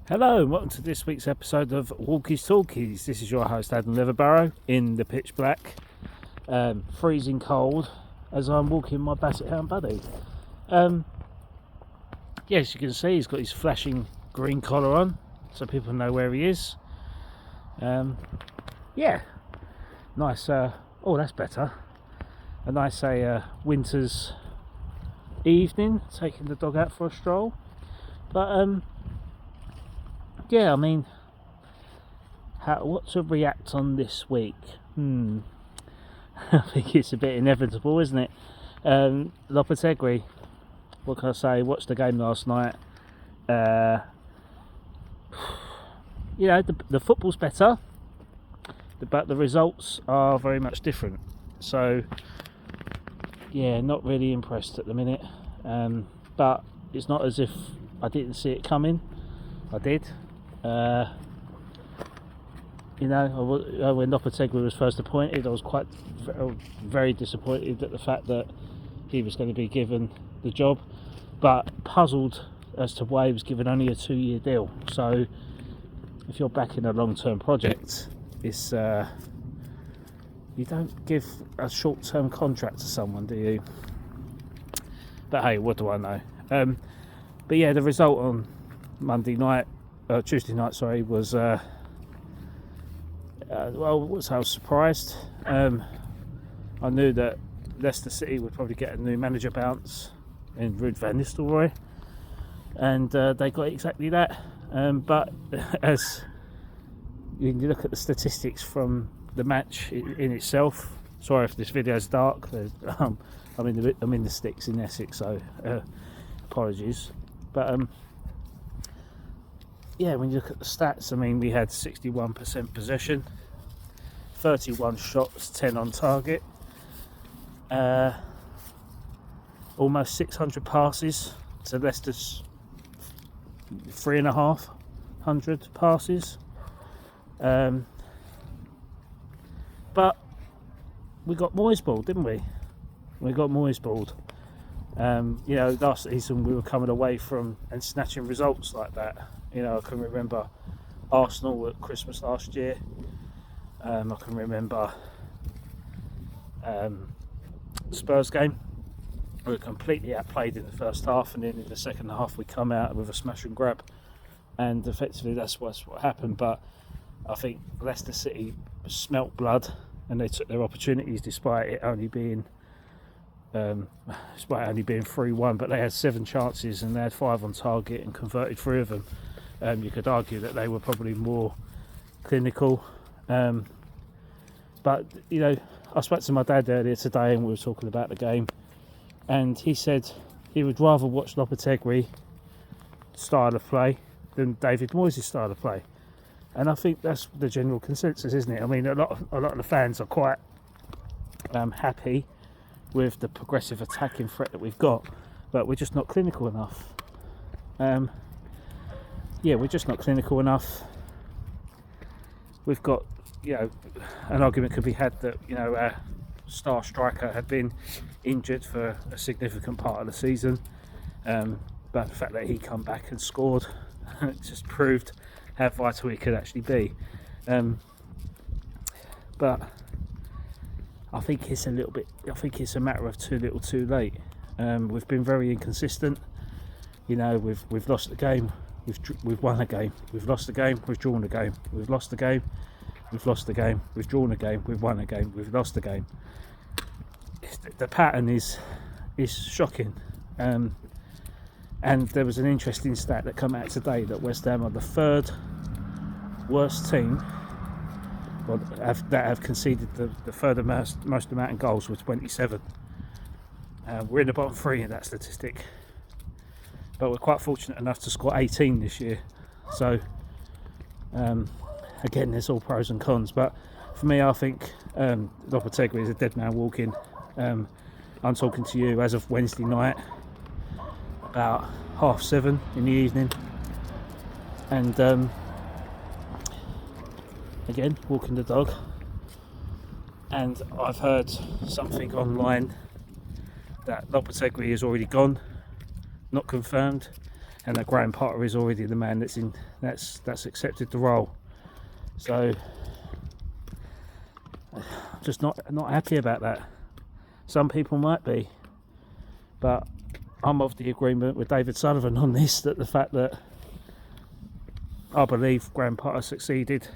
Hello and welcome to this week's episode of Walkies Talkies. This is your host Adam Leatherbarrow in the pitch black, freezing cold as I'm walking my Basset Hound buddy. Yes, you can see he's got his flashing green collar on so people know where he is. Nice, oh that's better. A nice winter's evening, taking the dog out for a stroll. But yeah, I mean, what to react on this week? I think it's a bit inevitable, isn't it? Lopetegui, what can I say? Watched the game last night. The football's better, but the results are very much different. So, yeah, not really impressed at the minute. But it's not as if I didn't see it coming. I did. When Lopetegui was first appointed, I was very disappointed at the fact that he was going to be given the job, but puzzled as to why he was given only a 2-year deal. So if you're backing a long-term project, it's you don't give a short-term contract to someone, do you? But hey, what do I know? But yeah, the result on Tuesday night, was I was surprised. I knew that Leicester City would probably get a new manager bounce in Ruud van Nistelrooy, and they got exactly that. But as you look at the statistics from the match in itself, sorry if this video is dark. I'm in the sticks in Essex, so apologies. But yeah, when you look at the stats, I mean, we had 61% possession, 31 shots, 10 on target, almost 600 passes to Leicester's 350 passes. But we got moisballed, didn't we? We got moisballed. Last season we were coming away from and snatching results like that. I can remember Arsenal at Christmas last year. I can remember Spurs game. We were completely outplayed in the first half, and then in the second half we come out with a smash and grab, and effectively that's what happened. But I think Leicester City smelt blood, and they took their opportunities despite it only being 3-1. But they had 7 chances and they had 5 on target and converted 3 of them. You could argue that they were probably more clinical. But I spoke to my dad earlier today and we were talking about the game, and he said he would rather watch Lopetegui style of play than David Moyes' style of play. And I think that's the general consensus, isn't it? I mean, a lot of the fans are quite happy with the progressive attacking threat that we've got, but we're just not clinical enough. We're just not clinical enough. We've got, an argument could be had that, our star striker had been injured for a significant part of the season. But the fact that he come back and scored just proved how vital it could actually be. But I think it's a matter of too little too late. We've been very inconsistent. We've lost the game. We've won a game, we've lost the game, we've drawn a game, we've lost the game, we've lost the game, we've drawn a game, we've won a game, we've lost the game. The pattern is shocking. And there was an interesting stat that came out today that West Ham are the 3rd worst team that have conceded the 3rd most amount of goals with 27. We're in the bottom 3 in that statistic. But we're quite fortunate enough to score 18 this year. So, again, there's all pros and cons. But for me, I think Lopetegui is a dead man walking. I'm talking to you as of Wednesday night, about 7:30 in the evening. And, again, walking the dog. And I've heard something online that Lopetegui is already gone. Not confirmed. and that Graham Potter is already the man that's accepted the role. So I'm just not happy about that. Some people might be, but I'm of the agreement with David Sullivan on this, that the fact that I believe Graham Potter succeeded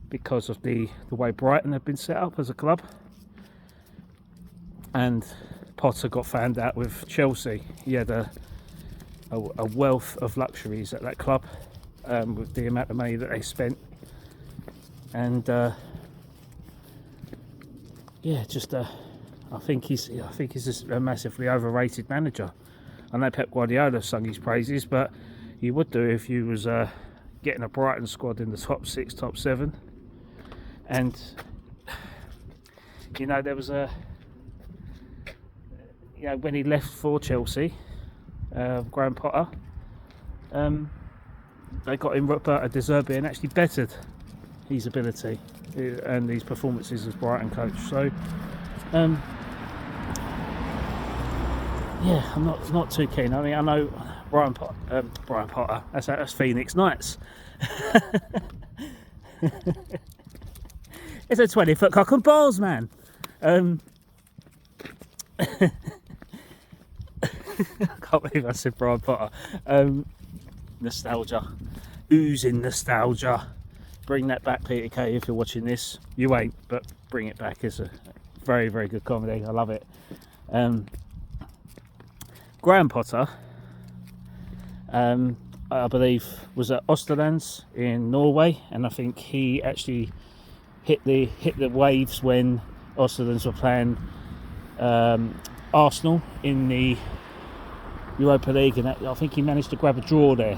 because of the way Brighton had been set up as a club, and Potter got found out with Chelsea. He had a wealth of luxuries at that club, with the amount of money that they spent, and I think he's just a massively overrated manager. I know Pep Guardiola sung his praises, but you would do if you was getting a Brighton squad in the top 6, top 7. And there was when he left for Chelsea, Graham Potter, they got him Roberto De Zerbi and actually bettered his ability and his performances as Brighton coach. So I'm not too keen. I mean, I know Brian Potter. That's Phoenix Knights. It's a 20-foot cock and balls, man. I can't believe I said Brian Potter. Nostalgia, oozing nostalgia. Bring that back, Peter Kay. If you're watching this, you ain't, but bring it back. It's a very, very good comedy. I love it. Graham Potter, I believe, was at Osterlands in Norway, and I think he actually hit the waves when Osterlands were playing Arsenal in the Europa League, and I think he managed to grab a draw there,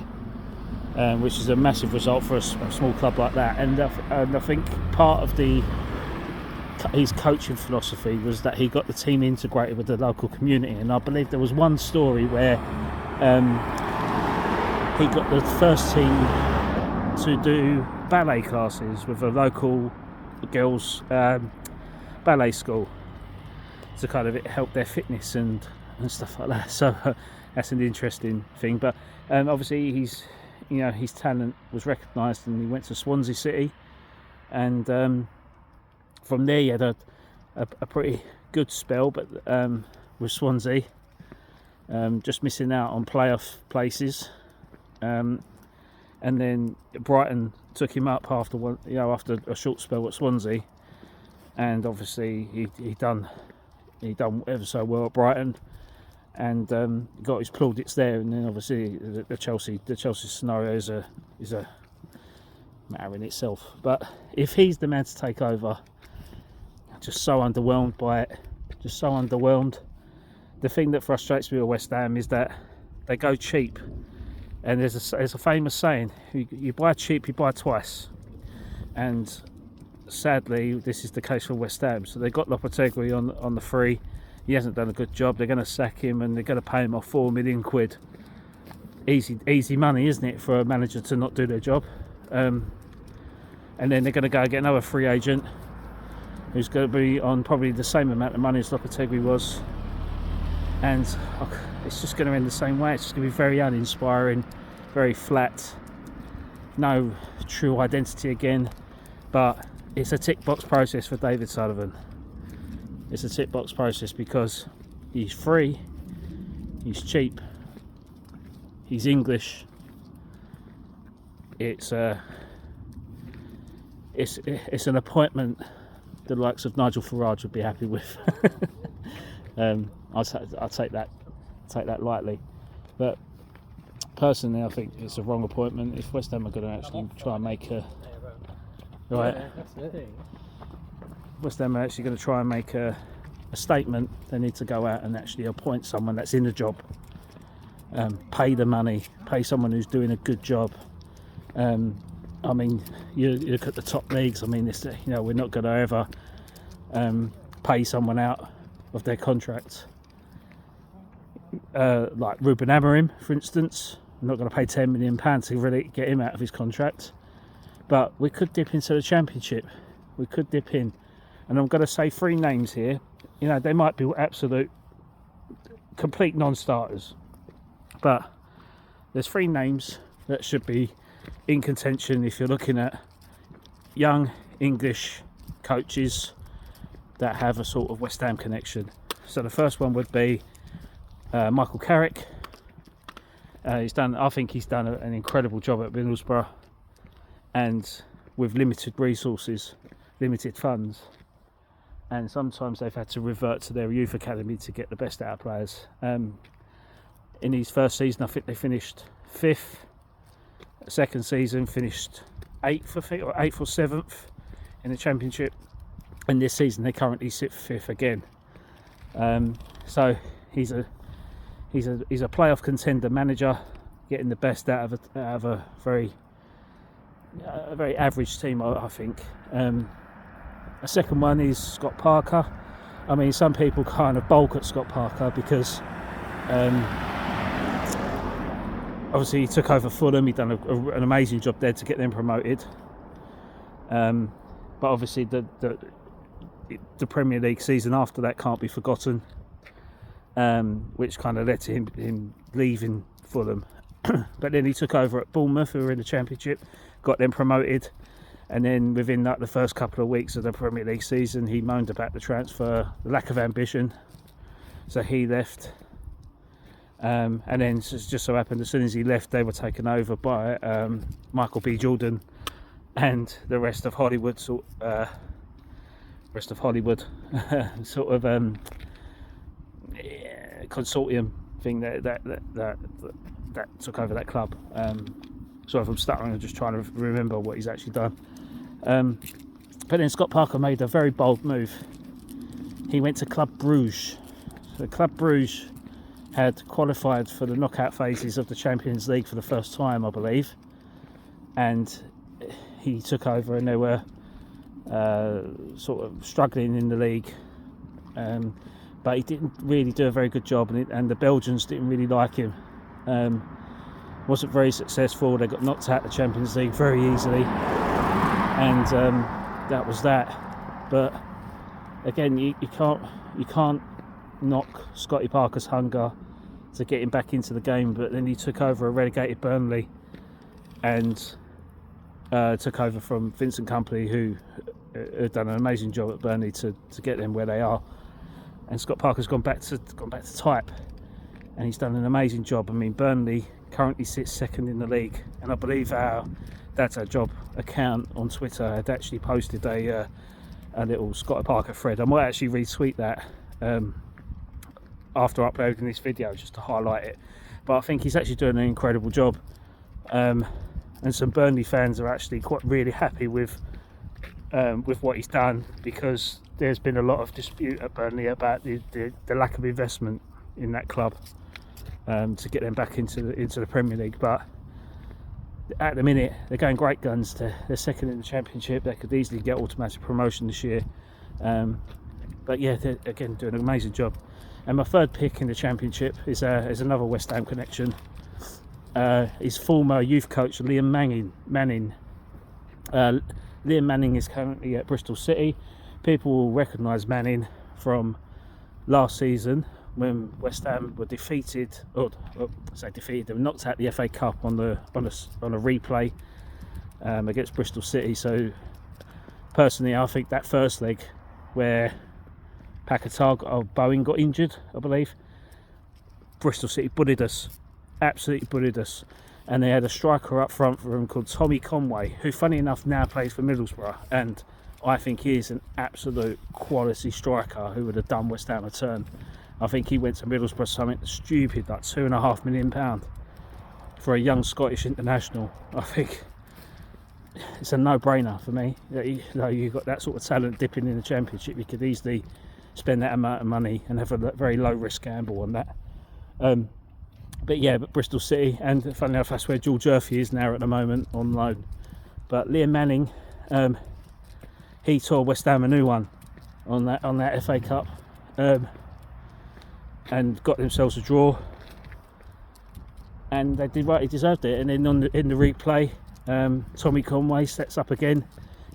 which is a massive result for a small club like that. And I think part of his coaching philosophy was that he got the team integrated with the local community, and I believe there was one story where he got the first team to do ballet classes with a local girls' ballet school to kind of help their fitness and stuff like that. So that's an interesting thing. But obviously his talent was recognised, and he went to Swansea City, and from there he had a pretty good spell, but with Swansea, just missing out on playoff places, and then Brighton took him up after a short spell at Swansea, and obviously he done ever so well at Brighton, and got his plaudits there. And then obviously the Chelsea scenario is a matter in itself. But if he's the man to take over, just so underwhelmed by it. Just so underwhelmed. The thing that frustrates me with West Ham is that they go cheap, and there's a famous saying: you buy cheap, you buy twice. And sadly, this is the case for West Ham. So they got Lopetegui on the free. He hasn't done a good job. They're going to sack him, and they're going to pay him off £4 million. Easy money, isn't it, for a manager to not do their job? And then they're going to go get another free agent who's going to be on probably the same amount of money as Lopetegui was, and it's just going to end the same way. It's just going to be very uninspiring, very flat, no true identity again. But it's a tick box process for David Sullivan. It's a tick box process because he's free, he's cheap, he's English. It's an appointment the likes of Nigel Farage would be happy with. I'll take that lightly, but personally I think it's a wrong appointment. If West Ham are going to actually try and make West Ham are actually going to try and make a statement, they need to go out and actually appoint someone that's in the job, pay the money, pay someone who's doing a good job. I mean, you look at the top leagues. I mean, we're not going to ever pay someone out of their contract. Like Ruben Amorim, for instance, we're not going to pay £10 million to really get him out of his contract. But we could dip into the Championship. We could dip in, and I'm going to say 3 names here. They might be absolute, complete non-starters, but there's 3 names that should be in contention if you're looking at young English coaches that have a sort of West Ham connection. So the first one would be Michael Carrick. I think he's done an incredible job at Middlesbrough, and with limited resources, limited funds, and sometimes they've had to revert to their youth academy to get the best out of players. In his first season, I think they finished 5th. Second season finished 8th, I think, or 8th or 7th in the Championship, and this season they currently sit 5th again. So he's a playoff contender manager, getting the best out of a very average team, I think. A second one is Scott Parker. I mean, some people kind of balk at Scott Parker because obviously he took over Fulham. He'd done an amazing job there to get them promoted. But obviously the Premier League season after that can't be forgotten, which kind of led to him leaving Fulham. But then he took over at Bournemouth, who were in the Championship, got them promoted, and then within the first couple of weeks of the Premier League season, he moaned about the transfer, the lack of ambition, so he left. And then just so happened, as soon as he left, they were taken over by Michael B. Jordan and the rest of Hollywood, sort of consortium thing that took over that club. Sorry if I'm stuttering, I'm just trying to remember what he's actually done. But then Scott Parker made a very bold move. He went to Club Brugge. So Club Brugge had qualified for the knockout phases of the Champions League for the first time, I believe, and he took over, and they were sort of struggling in the league, but he didn't really do a very good job, and the Belgians didn't really like him. Wasn't very successful. They got knocked out of the Champions League very easily, and that was that. But again, you can't knock Scotty Parker's hunger to get him back into the game. But then he took over a relegated Burnley and took over from Vincent Kompany, who had done an amazing job at Burnley to get them where they are. And Scott Parker's gone back to type, and he's done an amazing job. I mean, Burnley currently sits 2nd in the league, and I believe That's Our Job account on Twitter had actually posted a little Scott Parker thread. I might actually retweet that after uploading this video, just to highlight it. But I think he's actually doing an incredible job, and some Burnley fans are actually really happy with what he's done, because there's been a lot of dispute at Burnley about the lack of investment in that club to get them back into the Premier League. But at the minute, they're going great guns. They're 2nd in the Championship. They could easily get automatic promotion this year. But yeah, they're again doing an amazing job. And my third pick in the Championship is another West Ham connection. His former youth coach, Liam Manning. Liam Manning is currently at Bristol City. People will recognise Manning from last season, when West Ham were defeated, they were knocked out the FA Cup on a replay against Bristol City. So personally, I think that first leg where Bowen got injured, I believe, Bristol City bullied us, absolutely bullied us, and they had a striker up front for them called Tommy Conway, who funny enough now plays for Middlesbrough, and I think he is an absolute quality striker who would have done West Ham a turn. I think he went to Middlesbrough something stupid like £2.5 million for a young Scottish international. I think it's a no-brainer for me. You've got that sort of talent dipping in the Championship. You could easily spend that amount of money and have a very low-risk gamble on that. But Bristol City, and funny enough, that's where George Urphy is now at the moment on loan. But Liam Manning, he tore West Ham a new one on that FA Cup. And got themselves a draw, and they did right. He deserved it. And then in the replay, Tommy Conway sets up again,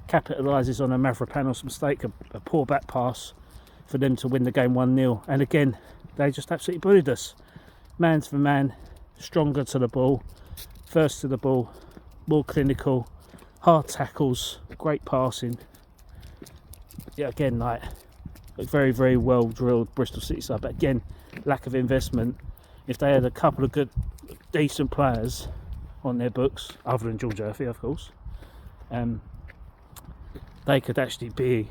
capitalises on a Mavropanos mistake, a poor back pass for them to win the game 1-0. And again, they just absolutely bullied us, man for man, stronger to the ball, first to the ball, more clinical, hard tackles, great passing. Yeah, again, like a very, very well drilled Bristol City side, but again, lack of investment. If they had a couple of good, decent players on their books, other than George Murphy, of course, they could actually be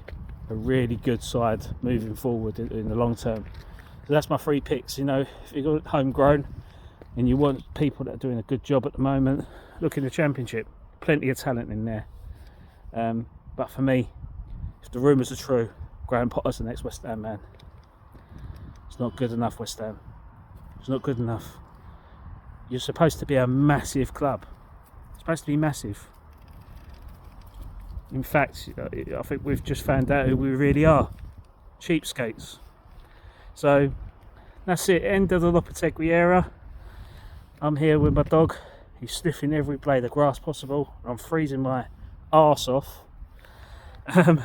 a really good side moving forward in the long term. So that's my 3 picks. You know, if you're homegrown and you want people that are doing a good job at the moment, look in the Championship. Plenty of talent in there. But for me, if the rumours are true, Graham Potter's the next West Ham man. It's not good enough, West Ham. It's not good enough. You're supposed to be a massive club. It's supposed to be massive. In fact, I think we've just found out who we really are. Cheapskates. So, that's it. End of the Lopetegui era. I'm here with my dog. He's sniffing every blade of grass possible. I'm freezing my arse off. And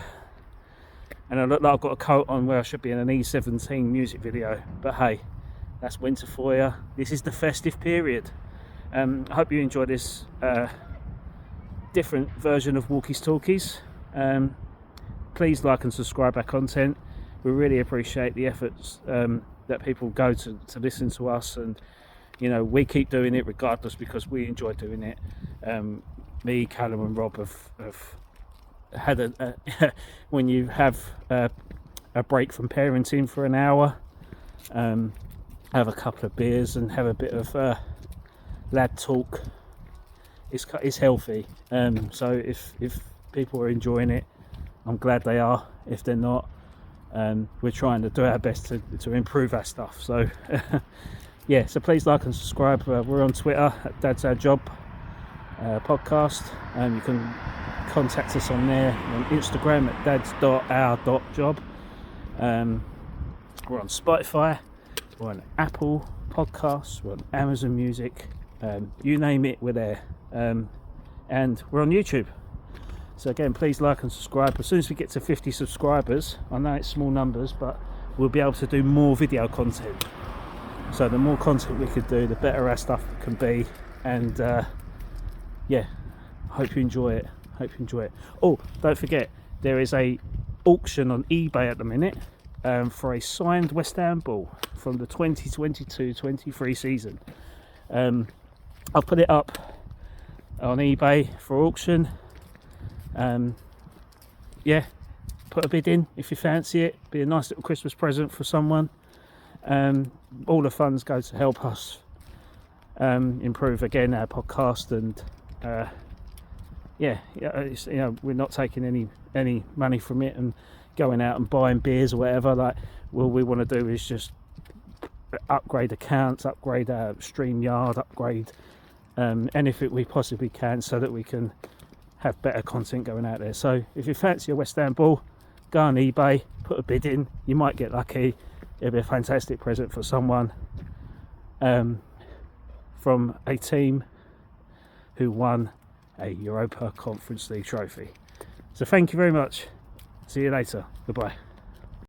I look like I've got a coat on where I should be in an E17 music video. But hey, that's winter for you. This is the festive period. I hope you enjoy this different version of Walkies Talkies. Please like and subscribe our content. We really appreciate the efforts that people go to listen to us, and you know, we keep doing it regardless because we enjoy doing it. Me, Callum and Rob have had when you have a break from parenting for an hour, have a couple of beers and have a bit of lad talk. It's healthy. So if people are enjoying it, I'm glad they are. If they're not, we're trying to do our best to improve our stuff. So yeah, so please like and subscribe. We're on Twitter at Dad's Our Job podcast. You can contact us on there, on Instagram at dads.our.job. We're on Spotify, we're on Apple Podcasts, we're on Amazon Music, you name it, we're there. And we're on YouTube. So again, please like and subscribe. As soon as we get to 50 subscribers, I know it's small numbers, but we'll be able to do more video content. So the more content we could do, the better our stuff can be. And yeah, hope you enjoy it. Oh, don't forget, there is a auction on eBay at the minute for a signed West Ham ball from the 2022-23 season. I've put it up on eBay for auction. Yeah, put a bid in if you fancy it. Be a nice little Christmas present for someone. All the funds go to help us improve again our podcast, and yeah, it's, you know, we're not taking any money from it and going out and buying beers or whatever. Like, what we want to do is just upgrade accounts, upgrade our StreamYard, upgrade anything we possibly can so that we can have better content going out there. So if you fancy a West Ham ball, go on eBay, put a bid in. You might get lucky. It'll be a fantastic present for someone from a team who won a Europa Conference League trophy. So thank you very much. See you later. Goodbye.